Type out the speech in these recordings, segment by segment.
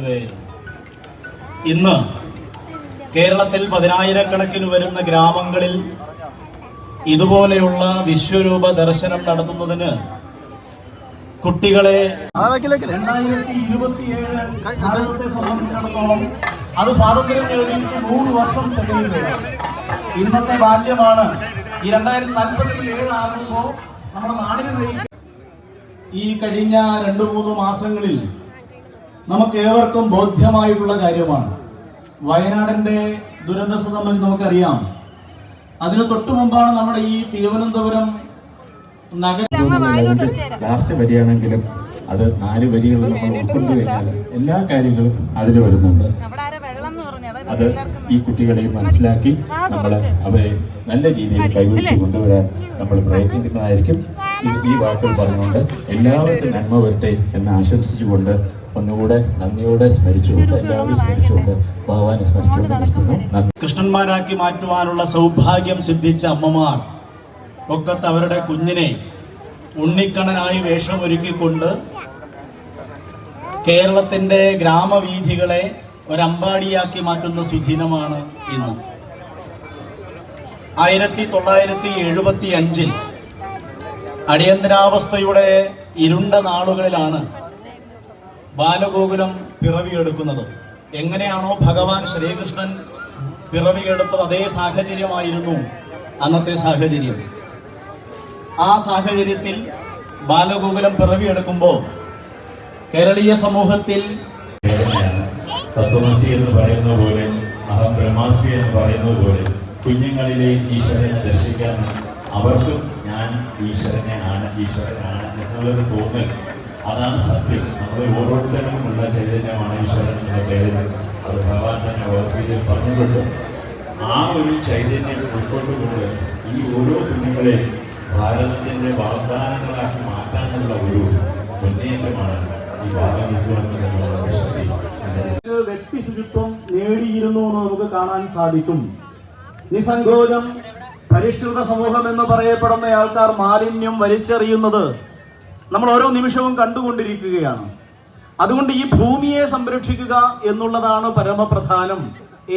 സംസാരിക്കുകയായിരുന്നു. ഇന്ന് കേരളത്തിൽ 10,000-കണക്കിന് വരുന്ന ഗ്രാമങ്ങളിൽ ഇതുപോലെയുള്ള വിശ്വരൂപ ദർശനം നടത്തുന്നതിന് കുട്ടികളെ 2027 ഭാരതത്തെ സംബന്ധിച്ചിടത്തോളം അത് സ്വാതന്ത്ര്യം നേടിയിട്ട് 100 വർഷം തികയുകയാണ്. ഇന്നത്തെ ബാല്യമാണ് ഈ 2047 ആകുമ്പോൾ നമ്മുടെ നാടിനെ നയിക്കും. ഈ കഴിഞ്ഞ 2-3 മാസങ്ങളിൽ നമുക്ക് ഏവർക്കും ബോധ്യമായിട്ടുള്ള കാര്യമാണ്. വയനാടിന്റെ ദുരന്ത സംബന്ധിച്ച് നമുക്കറിയാം. അതിന് തൊട്ടു മുമ്പാണ് നമ്മുടെ ഈ തിരുവനന്തപുരം ലാസ്റ്റ് വരികയാണെങ്കിലും അത് 4 വരികൾ നമ്മൾ ഉൾക്കൊണ്ടു കഴിഞ്ഞാൽ എല്ലാ കാര്യങ്ങളും അതിൽ വരുന്നുണ്ട്. അത് ഈ കുട്ടികളെ മനസ്സിലാക്കി നമ്മൾ അവരെ നല്ല രീതിയിൽ കൈവരിച്ച് കൊണ്ടുവരാൻ നമ്മൾ പ്രയത്നിക്കുന്നതായിരിക്കും. ഈ വാക്കുകൾ പറഞ്ഞുകൊണ്ട് എല്ലാവർക്കും നന്മ വരട്ടെ എന്ന് ആശംസിച്ചുകൊണ്ട് ഒന്നുകൂടെ നന്ദിയോടെ സ്മരിച്ചുകൊണ്ട് എല്ലാവരും സ്മരിച്ചുകൊണ്ട് ഭഗവാനെ സ്മരിച്ചുകൊണ്ട് നിർത്തുന്നു. കൃഷ്ണന്മാരാക്കി മാറ്റുവാനുള്ള സൗഭാഗ്യം സിദ്ധിച്ച അമ്മമാർ ഒക്കത്ത് അവരുടെ കുഞ്ഞിനെ ഉണ്ണിക്കണ്ണനായി വേഷമൊരുക്കിക്കൊണ്ട് കേരളത്തിന്റെ ഗ്രാമവീഥികളെ ഒരമ്പാടിയാക്കി മാറ്റുന്ന സുദിനമാണ് ഇന്ന്. 1975 അടിയന്തരാവസ്ഥയുടെ ഇരുണ്ട നാളുകളിലാണ് ബാലഗോകുലം പിറവിയെടുക്കുന്നത്. എങ്ങനെയാണോ ഭഗവാൻ ശ്രീകൃഷ്ണൻ പിറവിയെടുത്തത് അതേ സാഹചര്യമായിരുന്നു അന്നത്തെ സാഹചര്യം. ആ സാഹചര്യത്തിൽ ബാലഗോകുലം പിറവിയെടുക്കുമ്പോൾ കേരളീയ സമൂഹത്തിൽ തത്വമസി എന്ന് പറയുന്ന പോലെ അഹം ബ്രഹ്മാസ്മി എന്ന് പറയുന്നത് പോലെ കുഞ്ഞുങ്ങളിലെ ഈശ്വരനെ ദർശിക്കാൻ അവർക്കും ഞാൻ ഈശ്വരനാണ് എന്നുള്ളൊരു തോന്നൽ, അതാണ് സത്യം. നമ്മൾ ഓരോരുത്തർക്കുമുള്ള ചൈതന്യമാണ് ഈശ്വരൻ എന്ന ചൈതന്യം. അത് ഭഗവാൻ തന്നെ ഓർമ്മയിൽ പറഞ്ഞുകൊണ്ട് ആ ഒരു ചൈതന്യം ഉൾക്കൊണ്ടുകൊണ്ട് ഈ ഓരോ കുഞ്ഞുങ്ങളെ ഭാരതത്തിൻ്റെ വാഗ്ദാനങ്ങളാക്കി മാറ്റാനുള്ള ഒരു മുന്നേറ്റമാണ് ഈ വ്യക്തി ശുചിത്വം നേടിയിരുന്നു എന്ന് നമുക്ക് കാണാൻ സാധിക്കും. നിസ്സങ്കോചം പരിഷ്കൃത സമൂഹം എന്ന് പറയപ്പെടുന്ന ആൾക്കാർ മാലിന്യം വലിച്ചെറിയുന്നത് നമ്മൾ ഓരോ നിമിഷവും കണ്ടുകൊണ്ടിരിക്കുകയാണ്. അതുകൊണ്ട് ഈ ഭൂമിയെ സംരക്ഷിക്കുക എന്നുള്ളതാണ് പരമപ്രധാനം.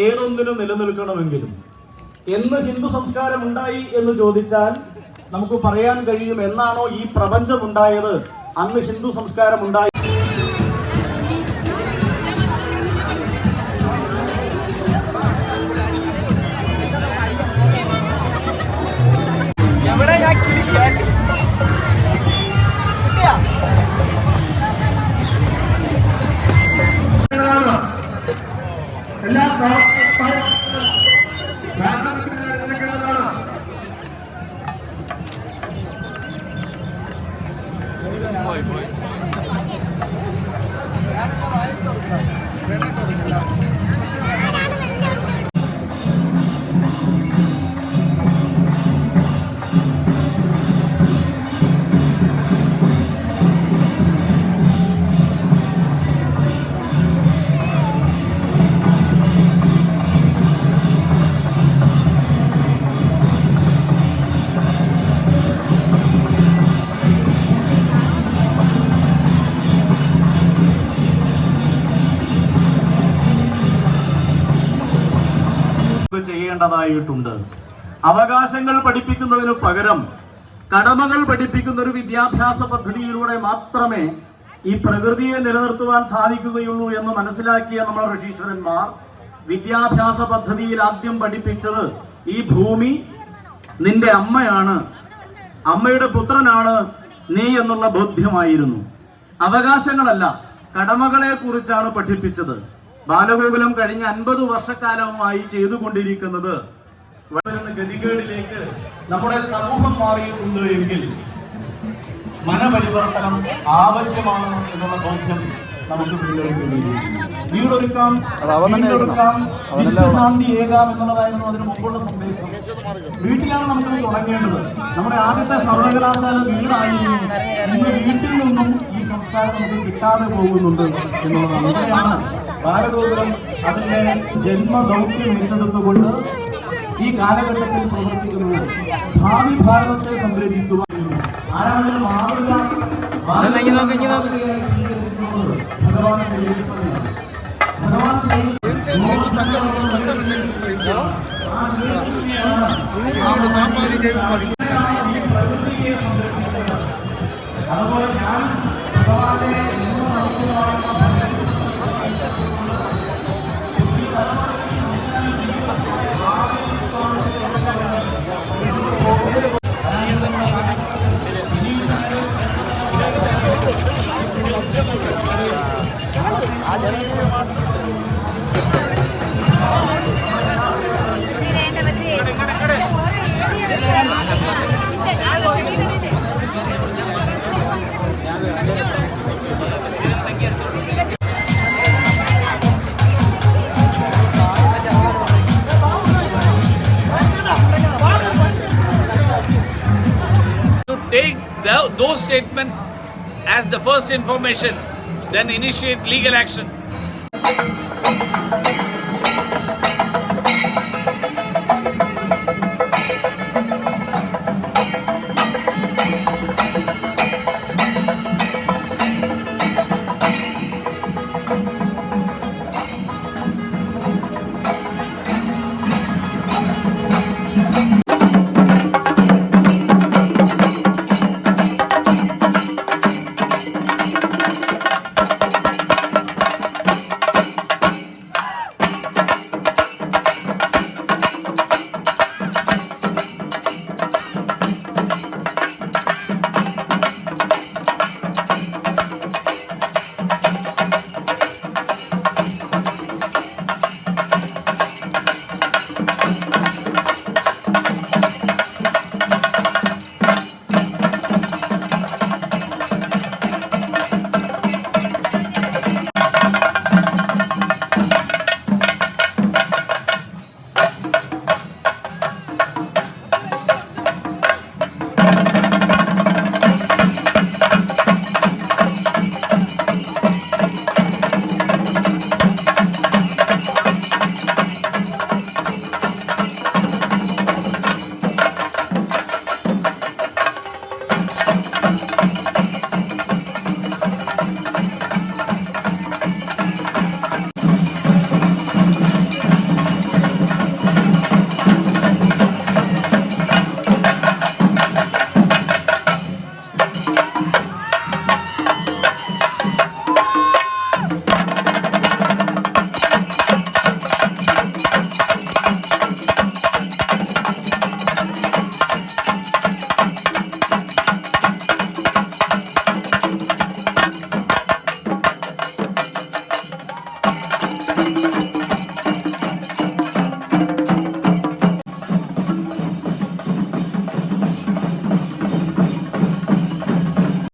ഏതൊന്നിനും നിലനിൽക്കണമെങ്കിലും എന്ന് ഹിന്ദു സംസ്കാരം ഉണ്ടായി എന്ന് ചോദിച്ചാൽ നമുക്ക് പറയാൻ കഴിയും, എന്നാണോ ഈ പ്രപഞ്ചം ഉണ്ടായത് അന്ന് ഹിന്ദു സംസ്കാരം ഉണ്ടായി. ചെയ്യേണ്ടതായിട്ടുണ്ട്. അവകാശങ്ങൾ പഠിപ്പിക്കുന്നതിനു പകരം കടമകൾ പഠിപ്പിക്കുന്ന ഒരു വിദ്യാഭ്യാസ പദ്ധതിയിലൂടെ മാത്രമേ ഈ പ്രകൃതിയെ നിലനിർത്തുവാൻ സാധിക്കുകയുള്ളൂ എന്ന് മനസ്സിലാക്കിയ നമ്മുടെ ഋഷീശ്വരന്മാർ വിദ്യാഭ്യാസ പദ്ധതിയിൽ ആദ്യം പഠിപ്പിച്ചത് ഈ ഭൂമി നിന്റെ അമ്മയാണ്, അമ്മയുടെ പുത്രനാണ് നീ എന്നുള്ള ബോധ്യമായിരുന്നു. അവകാശങ്ങളല്ല, കടമകളെ കുറിച്ചാണ് പഠിപ്പിച്ചത്. ബാലഗോകുലം കഴിഞ്ഞ 50 വർഷക്കാലമായി ചെയ്തുകൊണ്ടിരിക്കുന്നത് ഗതികേടിലേക്ക് നമ്മുടെ സമൂഹം മാറിയിട്ടുണ്ട് എങ്കിൽ മനപരിവർത്തനം ആവശ്യമാണ് എന്നുള്ള ബോധ്യം നമുക്ക് വീടൊരുക്കാം, വിശ്വശാന്തി ഏകാം എന്നുള്ളതായിരുന്നു അതിന് മുമ്പുള്ള സന്ദേശം. വീട്ടിലാണ് നമുക്കത് തുടങ്ങേണ്ടത്. നമ്മുടെ ആദ്യത്തെ സർവകലാശാല വീടായിരുന്നു. ഇന്ന് വീട്ടിൽ നിന്നും ഈ സംസ്കാരം നമുക്ക് കിട്ടാതെ പോകുന്നുണ്ട് എന്നുള്ളതാണ്. ഇവിടെയാണ് ബാലഗോകുലം അതിന്റെ ജന്മദൗത്യം ഏറ്റെടുത്തുകൊണ്ട് ഈ കാലഘട്ടത്തിൽ പ്രവർത്തിക്കുന്നത്. ഭാവി ഭാരതത്തെ സംരക്ഷിക്കുവാൻ ആരാണെങ്കിലും മാതൃക ഭഗവാൻ ശ്രീകൃഷ്ണനാണ്. പ്രകൃതിയെ സംരക്ഷിക്കുന്നത്. അതുപോലെ ഞാൻ ഭഗവാനെ take those statements as the first information, then initiate legal action.